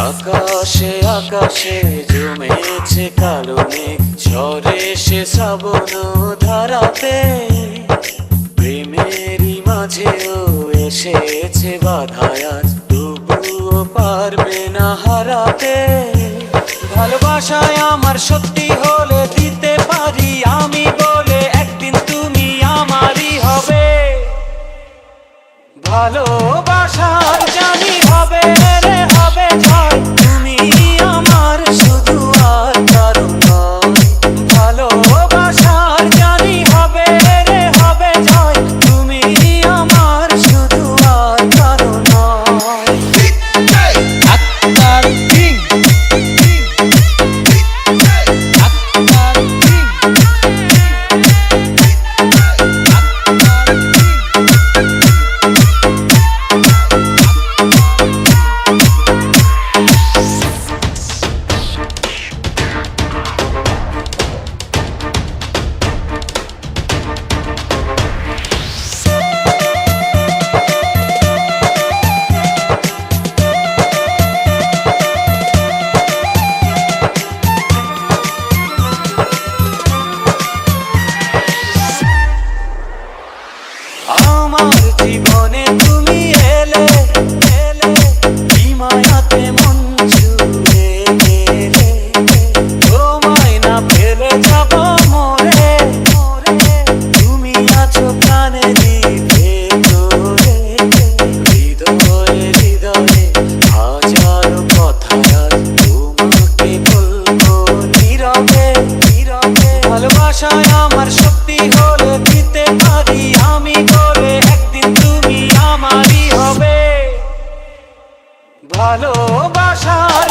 আকাশে আকাশে জমেছে কালো মেঘ, ঝরে সে শ্রাবণ ধারাতে। প্রেমেরই মাঝেও এসেছে বাধায় আজ, তবুও পারবে না হারাতে। ভালোবাসায় আমার সত্যি হলে দিতে পারি আমি বলে, একদিন তুমি আমারই হবে। ভালোবাসার জানি হবে রে হবে জয়, তুমি আমার শুধু আর কারণ নয়। ভালোবাসার জানি হবে রে হবে জয়, তুমি আমার শুধু আর কারণ নয়। আক্তার কিং, আক্তার কিং, আমার জীবনে তুমি এলে এলে, কি মায়াতে মন ছুঁয়ে গেলে। তোমায় না পেলে যাব মরে মরে, তুমি আছো প্রাণেরই ভেতরে। হৃদয়ে হৃদয়ে হাজারো কথা আজ তোমাকে বলবো নীরবে নীরবে। ভালোবাসায় আমার শক্তি হলে দিতে পারি আমি বলে, একদিন তুমি আমারই হবে। ভালোবাসার